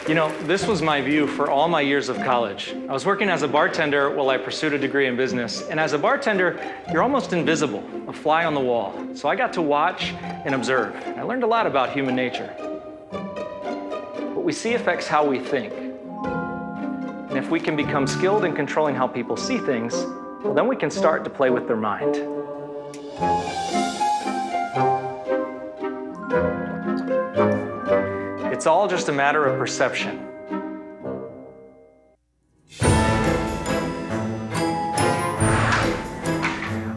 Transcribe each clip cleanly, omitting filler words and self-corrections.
You know, this was my view for all my years of college. I was working as a bartender while I pursued a degree in business. And as a bartender, you're almost invisible, a fly on the wall. So I got to watch and observe. I learned a lot about human nature. What we see affects how we think. And if we can become skilled in controlling how people see things, well, then we can start to play with their mind. It's all just a matter of perception.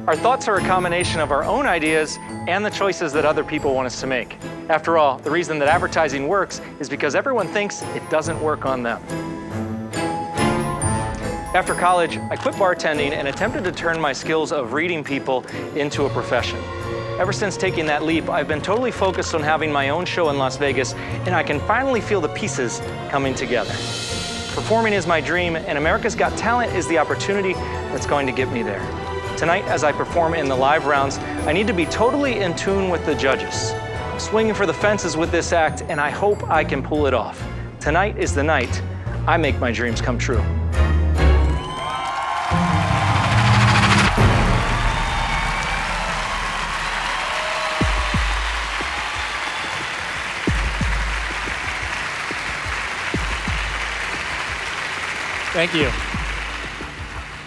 Our thoughts are a combination of our own ideas and the choices that other people want us to make. After all, the reason that advertising works is because everyone thinks it doesn't work on them. After college, I quit bartending and attempted to turn my skills of reading people into a profession. Ever since taking that leap, I've been totally focused on having my own show in Las Vegas, and I can finally feel the pieces coming together. Performing is my dream, and America's Got Talent is the opportunity that's going to get me there. Tonight, as I perform in the live rounds, I need to be totally in tune with the judges. I'm swinging for the fences with this act, and I hope I can pull it off. Tonight is the night I make my dreams come true. Thank you.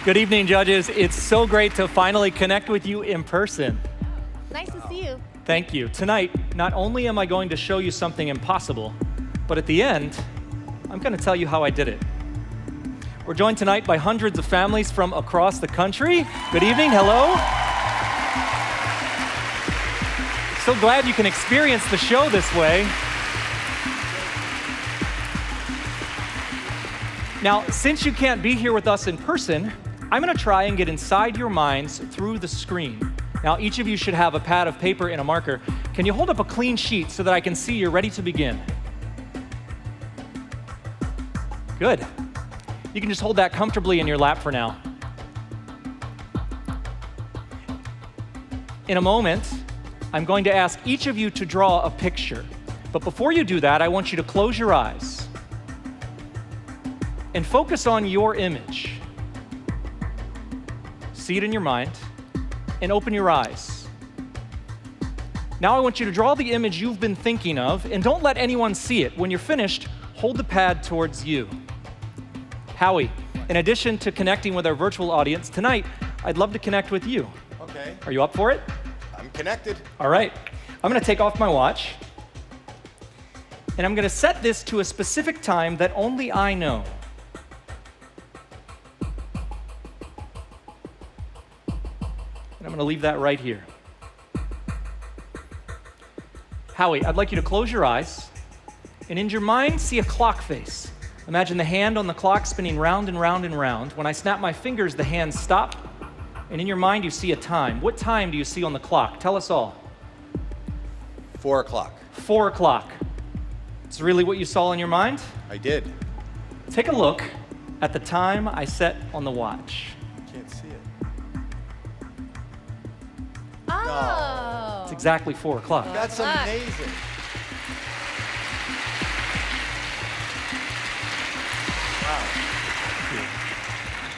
Good evening, judges. It's so great to finally connect with you in person. Nice to see you. Thank you. Tonight, not only am I going to show you something impossible, but at the end, I'm going to tell you how I did it. We're joined tonight by hundreds of families from across the country. Good evening. Hello. So glad you can experience the show this way. Now, since you can't be here with us in person, I'm going to try and get inside your minds through the screen. Now, each of you should have a pad of paper and a marker. Can you hold up a clean sheet so that I can see you're ready to begin? Good. You can just hold that comfortably in your lap for now. In a moment, I'm going to ask each of you to draw a picture. But before you do that, I want you to close your eyes and focus on your image. See it in your mind and open your eyes. Now I want you to draw the image you've been thinking of, and don't let anyone see it. When you're finished, hold the pad towards you. Howie, in addition to connecting with our virtual audience, tonight, I'd love to connect with you. Okay. Are you up for it? I'm connected. All right. I'm gonna take off my watch, and I'm gonna set this to a specific time that only I know. And I'm going to leave that right here. Howie, I'd like you to close your eyes and in your mind see a clock face. Imagine the hand on the clock spinning round and round and round. When I snap my fingers, the hands stop. And in your mind, you see a time. What time do you see on the clock? Tell us all. 4 o'clock. 4 o'clock. It's really what you saw in your mind? I did. Take a look at the time I set on the watch. Can't see it. Oh. It's exactly 4 o'clock. That's amazing. Wow.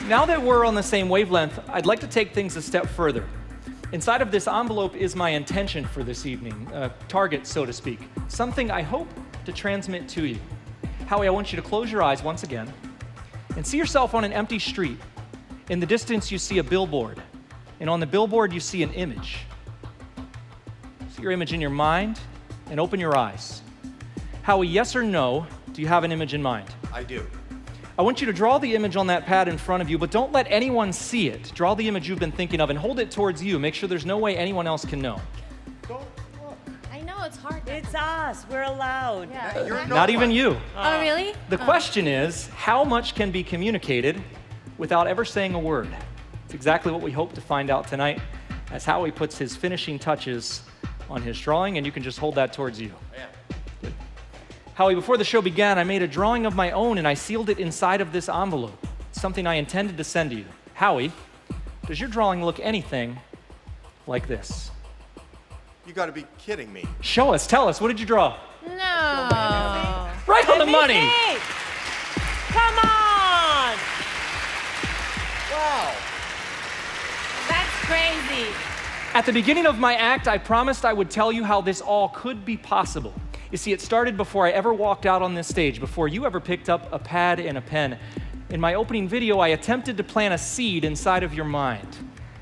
Now that we're on the same wavelength, I'd like to take things a step further. Inside of this envelope is my intention for this evening, a target, so to speak, something I hope to transmit to you. Howie, I want you to close your eyes once again and see yourself on an empty street. In the distance, you see a billboard, and on the billboard, you see an image. See your image in your mind and open your eyes. Howie, yes or no, do you have an image in mind? I do. I want you to draw the image on that pad in front of you, but don't let anyone see it. Draw the image you've been thinking of and hold it towards you. Make sure there's no way anyone else can know. Don't look. I know, it's hard. It's us. We're allowed. Yeah. You're Not even you. Oh, really? The question is, how much can be communicated without ever saying a word? It's exactly what we hope to find out tonight as Howie puts his finishing touches on his drawing, and you can just hold that towards you. Yeah. Howie, before the show began, I made a drawing of my own and I sealed it inside of this envelope. It's something I intended to send to you. Howie, does your drawing look anything like this? You gotta be kidding me. Show us, tell us, what did you draw? No. Right Right on the money. see. Come on. Wow. That's crazy. At the beginning of my act, I promised I would tell you how this all could be possible. You see, it started before I ever walked out on this stage, before you ever picked up a pad and a pen. In my opening video, I attempted to plant a seed inside of your mind.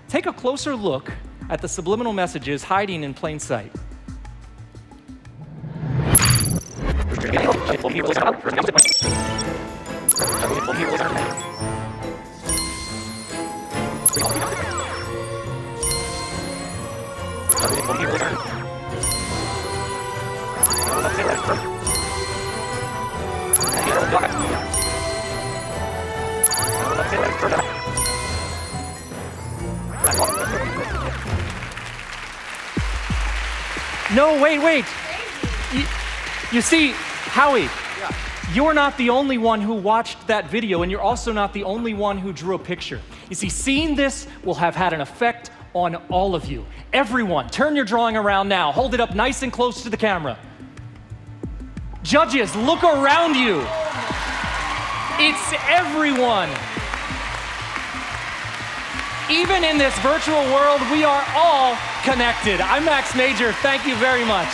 Take a closer look at the subliminal messages hiding in plain sight. No, wait. You see, Howie, you're not the only one who watched that video, and you're also not the only one who drew a picture. You see, seeing this will have had an effect on all of you. Everyone, turn your drawing around now. Hold it up nice and close to the camera. Judges, look around you. It's everyone. Even in this virtual world, we are all connected. I'm Max Major. Thank you very much.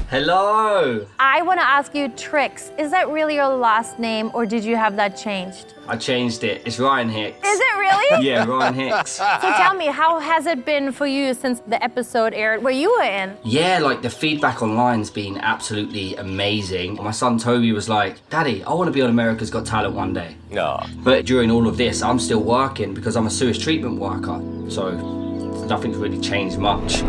Hello. I want to ask you, Trix, is that really your last name or did you have that changed? I changed it. It's Ryan Hicks. Is it really? Yeah, Ryan Hicks. So tell me, how has it been for you since the episode aired where you were in? Yeah, like the feedback online's been absolutely amazing. My son Toby was like, Daddy, I want to be on America's Got Talent one day. No. But during all of this, I'm still working because I'm a sewage treatment worker. So nothing's really changed much.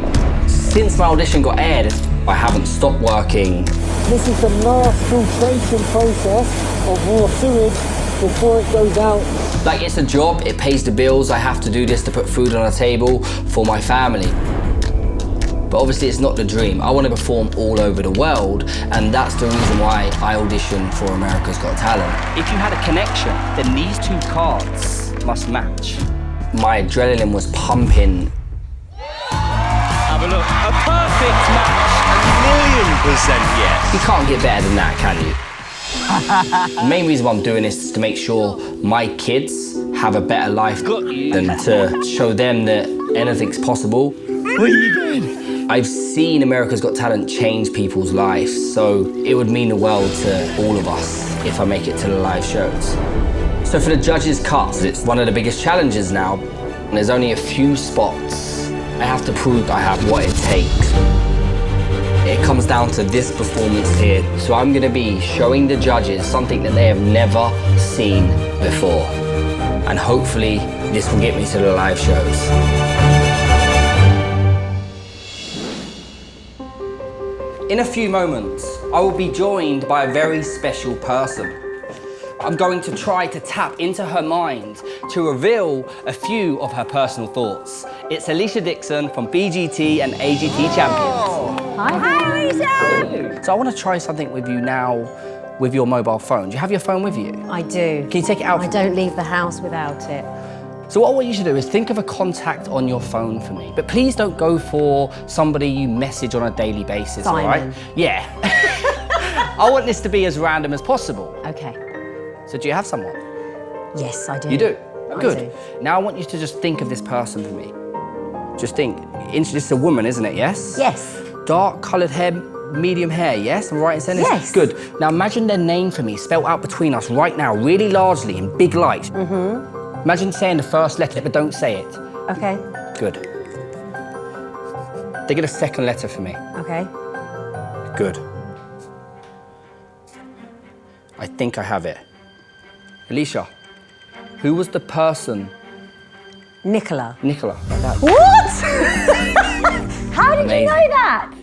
Since my audition got aired, I haven't stopped working. This is the mass filtration process of raw sewage before it goes out. Like, it's a job, it pays the bills. I have to do this to put food on a table for my family. But obviously it's not the dream. I want to perform all over the world, and that's the reason why I auditioned for America's Got Talent. If you had a connection, then these two cards must match. My adrenaline was pumping. Have a look. A perfect match. 1,000,000% yes. You can't get better than that, can you? The main reason why I'm doing this is to make sure my kids have a better life than to show them that anything's possible. What are you doing? I've seen America's Got Talent change people's lives, so it would mean the world to all of us if I make it to the live shows. So for the judges' cuts, it's one of the biggest challenges now. And there's only a few spots. I have to prove I have what it takes. It comes down to this performance here. So I'm gonna be showing the judges something that they have never seen before. And hopefully this will get me to the live shows. In a few moments, I will be joined by a very special person. I'm going to try to tap into her mind to reveal a few of her personal thoughts. It's Alicia Dixon from BGT and AGT Champions. Hi, Alicia! So I want to try something with you now with your mobile phone. Do you have your phone with you? I do. Can you take it out? I don't leave the house without it. So what I want you to do is think of a contact on your phone for me. But please don't go for somebody you message on a daily basis, all right? Simon. Yeah. I want this to be as random as possible. Okay. So do you have someone? Yes, I do. You do? I Good. do. Now I want you to just think of this person for me. Just think. This is a woman, isn't it? Yes? Yes. Dark coloured hair, medium hair, yes? I'm right in saying this? Yes. Good. Now imagine their name for me, spelled out between us right now, really largely, in big lights. Mm-hmm. Imagine saying the first letter, but don't say it. Okay. Good. They get a second letter for me. Okay. Good. I think I have it. Alicia, who was the person? Nicola. Nicola, like that. What? How did Amazing. you know that?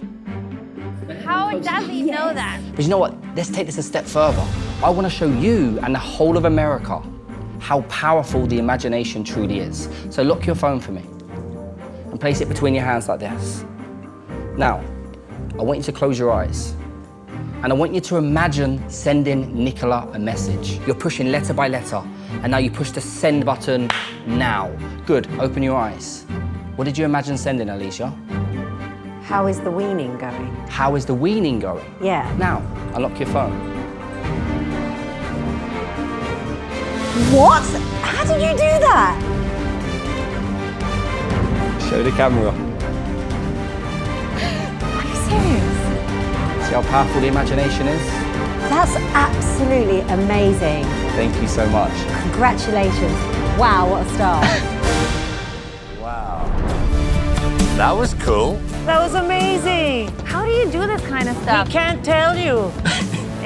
How does he know that? But you know what? Let's take this a step further. I want to show you and the whole of America how powerful the imagination truly is. So lock your phone for me and place it between your hands like this. Now, I want you to close your eyes and I want you to imagine sending Nicola a message. You're pushing letter by letter and now you push the send button now. Good, open your eyes. What did you imagine sending, Alicia? How is the weaning going? How is the weaning going? Yeah. Now, unlock your phone. What? How did you do that? Show the camera. Are you serious? See how powerful the imagination is? That's absolutely amazing. Thank you so much. Congratulations. Wow, what a start. Wow. That was cool. That was amazing. How do you do this kind of stuff? I can't tell you.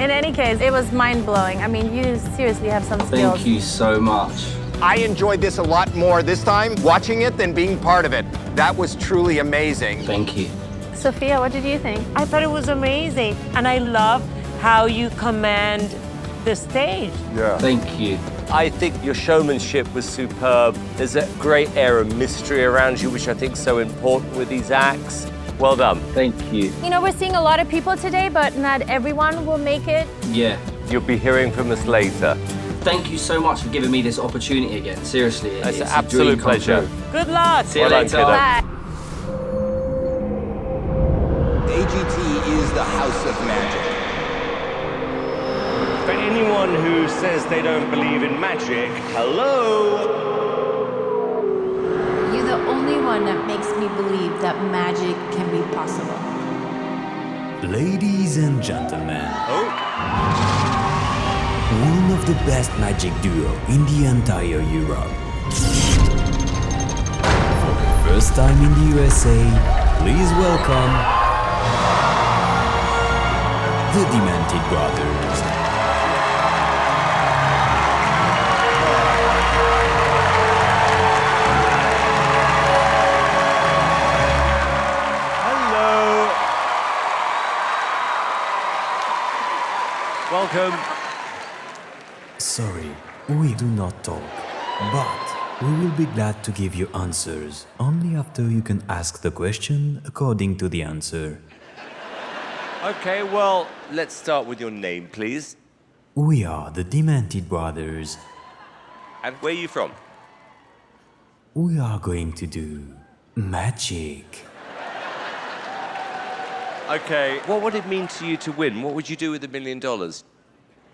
In any case, it was mind-blowing. I mean, you seriously have some skills. Thank you so much. I enjoyed this a lot more this time, watching it, than being part of it. That was truly amazing. Thank you. Sophia, what did you think? I thought it was amazing. And I love how you command the stage. Yeah. Thank you. I think your showmanship was superb. There's a great air of mystery around you, which I think is so important with these acts. Well done. Thank you. You know, we're seeing a lot of people today, but not everyone will make it. Yeah. You'll be hearing from us later. Thank you so much for giving me this opportunity again. Seriously, It's an a absolute dream come pleasure. true. Good luck. See you Well done, later. kiddo. Bye. AGT is the house of magic. For anyone who says they don't believe in magic, hello? You're the only one that makes me believe that magic can be possible. Ladies and gentlemen, Oh, one of the best magic duo in the entire Europe. For the first time in the USA, please welcome the Demented Brothers. hello. Welcome. Sorry, we do not talk, but we will be glad to give you answers only after you can ask the question according to the answer. Okay, well, let's start with your name, please. We are the Demented Brothers. And where are you from? We are going to do magic. Okay, what would it mean to you to win? What would you do with $1 million?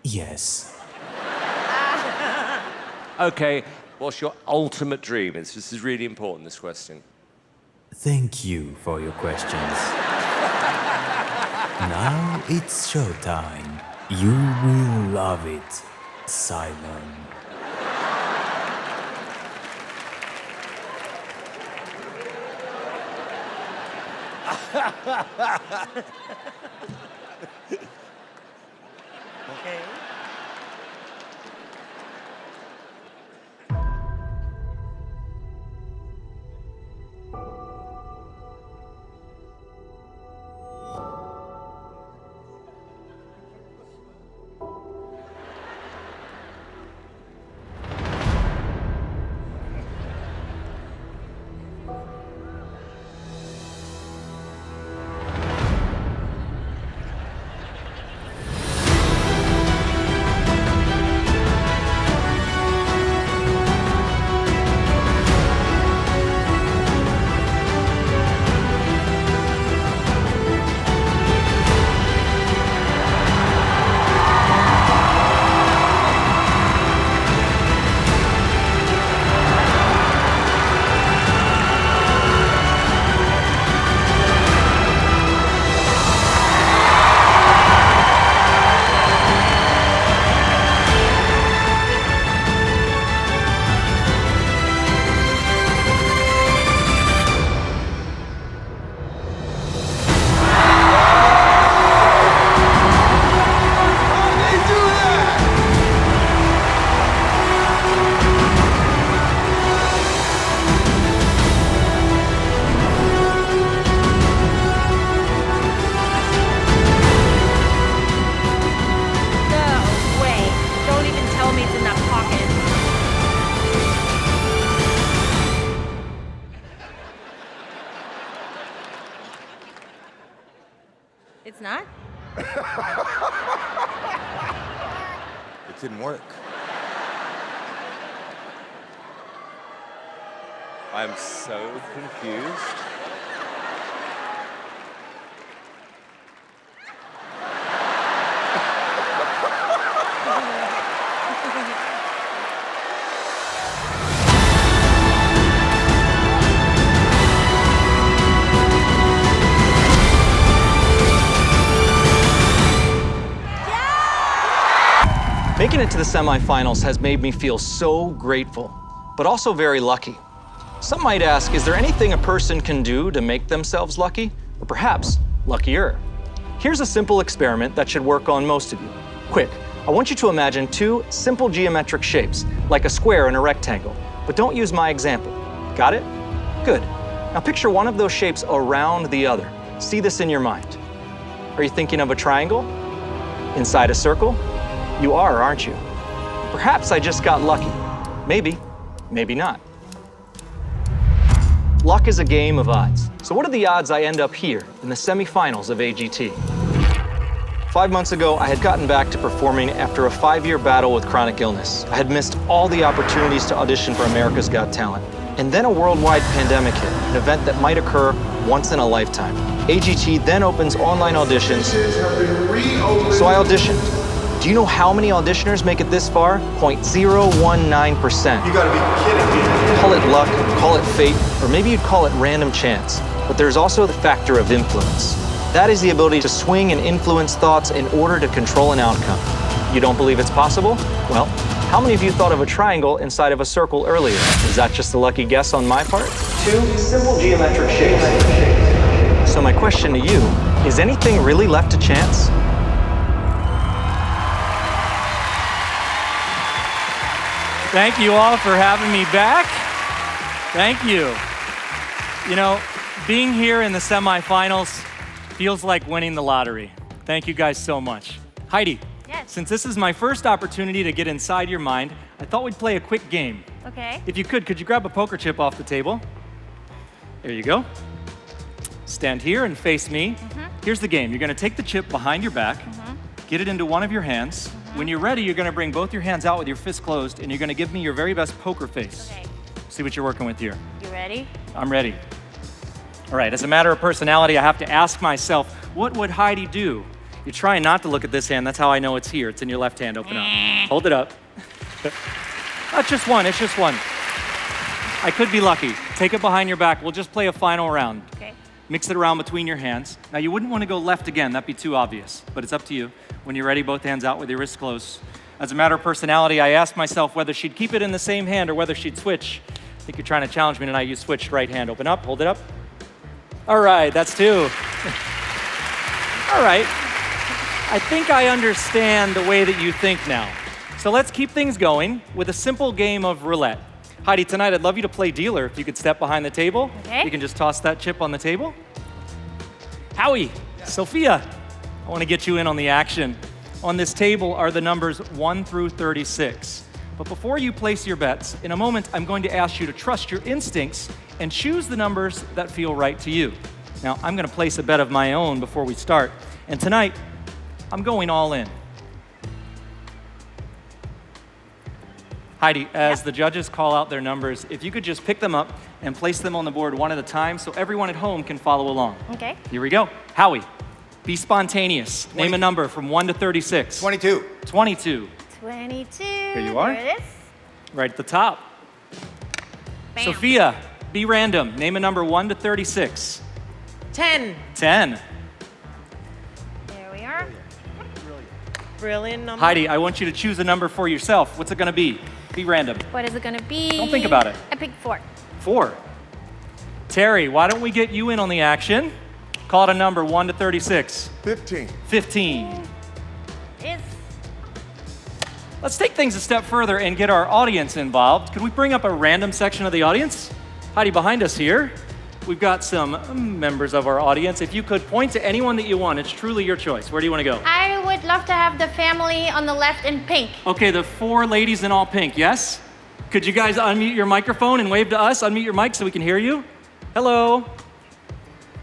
Yes. Okay, what's your ultimate dream? This is really important, this question. Thank you for your questions. Now it's showtime. You will love it, Simon. Okay. It's not? It didn't work. I'm so confused. Making it to the semifinals has made me feel so grateful, but also very lucky. Some might ask, is there anything a person can do to make themselves lucky? Or perhaps luckier? Here's a simple experiment that should work on most of you. Quick, I want you to imagine two simple geometric shapes, like a square and a rectangle, but don't use my example. Got it? Good. Now picture one of those shapes around the other. See this in your mind. Are you thinking of a triangle? Inside a circle? You are, aren't you? Perhaps I just got lucky. Maybe, maybe not. Luck is a game of odds. So what are the odds I end up here in the semifinals of AGT? 5 months ago, I had gotten back to performing after a 5-year battle with chronic illness. I had missed all the opportunities to audition for America's Got Talent. And then a worldwide pandemic hit, an event that might occur once in a lifetime. AGT then opens online auditions, so I auditioned. Do you know how many auditioners make it this far? 0.019%. You gotta be kidding me. Call it luck, call it fate, or maybe you'd call it random chance. But there's also the factor of influence. That is the ability to swing and influence thoughts in order to control an outcome. You don't believe it's possible? Well, how many of you thought of a triangle inside of a circle earlier? Is that just a lucky guess on my part? Two simple geometric shapes. So my question to you, is anything really left to chance? Thank you all for having me back. Thank you. You know, being here in the semifinals feels like winning the lottery. Thank you guys so much. Heidi, Yes. since this is my first opportunity to get inside your mind, I thought we'd play a quick game. Okay. If you could you grab a poker chip off the table? There you go. Stand here and face me. Here's the game. You're gonna take the chip behind your back, get it into one of your hands. When you're ready, you're gonna bring both your hands out with your fists closed, and you're gonna give me your very best poker face. Okay. See what you're working with here. You ready? I'm ready. All right, as a matter of personality, I have to ask myself, what would Heidi do? You're trying not to look at this hand. That's how I know it's here. It's in your left hand. Open up. Hold it up. It's just one. It's just one. I could be lucky. Take it behind your back. We'll just play a final round. Okay. Mix it around between your hands. Now, you wouldn't want to go left again. That'd be too obvious, but it's up to you. When you're ready, both hands out with your wrists closed. As a matter of personality, I asked myself whether she'd keep it in the same hand or whether she'd switch. I think you're trying to challenge me tonight. You switched right hand. Open up. Hold it up. All right, that's two. All right. I think I understand the way that you think now. So let's keep things going with a simple game of roulette. Heidi, tonight I'd love you to play dealer. If you could step behind the table. Okay. You can just toss that chip on the table. Howie, Sophia, I want to get you in on the action. On this table are the numbers 1 through 36. But before you place your bets, in a moment I'm going to ask you to trust your instincts and choose the numbers that feel right to you. Now, I'm going to place a bet of my own before we start. And tonight, I'm going all in. Heidi, as the judges call out their numbers, if you could just pick them up and place them on the board one at a time so everyone at home can follow along. Okay. Here we go. Howie, be spontaneous. Name a number from 1 to 36. 22. 22. 22. Here you are. There it is. Right at the top. Bam. Sophia, be random. Name a number 1 to 36. 10. 10. There we are. Brilliant number. Heidi, I want you to choose a number for yourself. What's it going to be? Be random. What is it gonna be? Don't think about it. I picked 4. 4. Terry, why don't we get you in on the action? Call it a number 1 to 36. 15. 15. It's Let's take things a step further and get our audience involved. Could we bring up a random section of the audience? Heidi, behind us here, we've got some members of our audience. If you could point to anyone that you want, it's truly your choice. Where do you want to go? I would love to have the family on the left in pink. Okay, the 4 ladies in all pink, yes? Could you guys unmute your microphone and wave to us? Unmute your mic so we can hear you. Hello.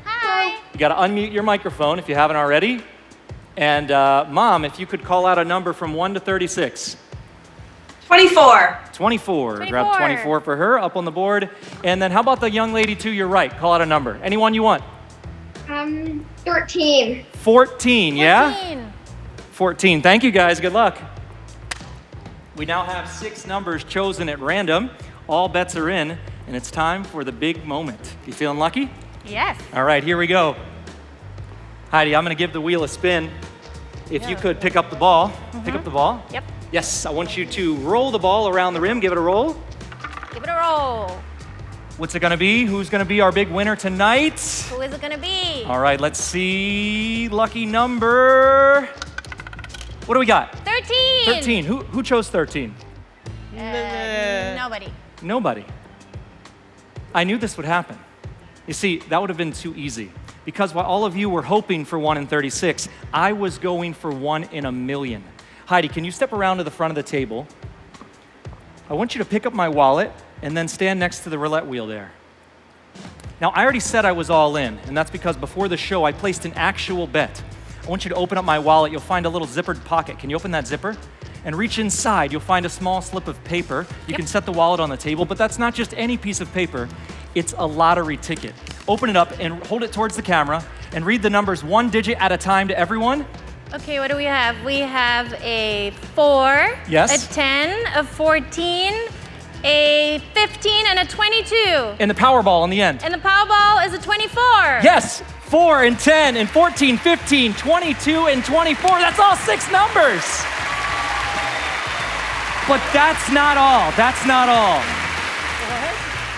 Hi. You got to unmute your microphone if you haven't already. And Mom, if you could call out a number from 1 to 36. 24. 24. Grab 24 for her up on the board. And then how about the young lady to your right? Call out a number. Anyone you want. 13. 14, yeah? 14. Thank you, guys. Good luck. We now have 6 numbers chosen at random. All bets are in, and it's time for the big moment. You feeling lucky? Yes. All right, here we go. Heidi, I'm going to give the wheel a spin. If you could pick up the ball. Pick up the ball. Yep. Yes, I want you to roll the ball around the rim. Give it a roll. Give it a roll. What's it gonna be? Who's gonna be our big winner tonight? Who is it gonna be? All right, let's see. Lucky number. What do we got? 13. 13. Who chose 13? Nobody. Nobody. I knew this would happen. You see, that would have been too easy. Because while all of you were hoping for 1 in 36, I was going for 1 in a million. Heidi, can you step around to the front of the table? I want you to pick up my wallet and then stand next to the roulette wheel there. Now, I already said I was all in, and that's because before the show, I placed an actual bet. I want you to open up my wallet. You'll find a little zippered pocket. Can you open that zipper? And reach inside. You'll find a small slip of paper. You can set the wallet on the table, but that's not just any piece of paper. It's a lottery ticket. Open it up and hold it towards the camera and read the numbers 1 digit at a time to everyone. Okay, what do we have? We have a 4, Yes. a 10, a 14, a 15, and a 22. And the Powerball on the end. And the Powerball is a 24. Yes, 4 and 10 and 14, 15, 22, and 24. That's all 6 numbers. But that's not all. That's not all.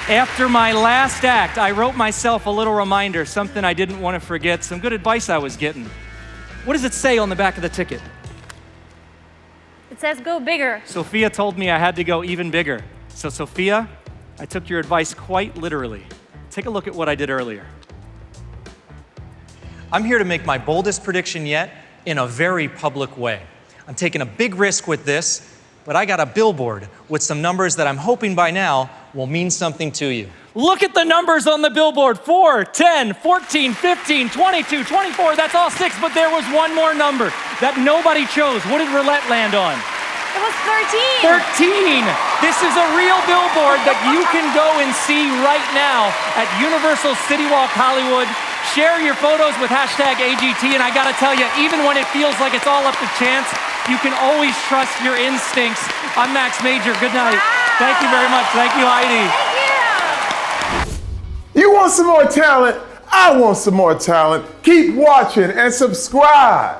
After my last act, I wrote myself a little reminder, something I didn't want to forget, some good advice I was getting. What does it say on the back of the ticket? It says go bigger. Sofia told me I had to go even bigger. So Sofia, I took your advice quite literally. Take a look at what I did earlier. I'm here to make my boldest prediction yet in a very public way. I'm taking a big risk with this, but I got a billboard with some numbers that I'm hoping by now will mean something to you. Look at the numbers on the billboard. 4, 10, 14, 15, 22, 24. That's all 6, but there was one more number that nobody chose. What did roulette land on? It was 13. 13. This is a real billboard that you can go and see right now at Universal City Walk Hollywood. Share your photos with #AGT, and I gotta tell you, even when it feels like it's all up to chance, you can always trust your instincts. I'm Max Major. Good night. Thank you very much. Thank you, Heidi. You want some more talent? I want some more talent. Keep watching and subscribe.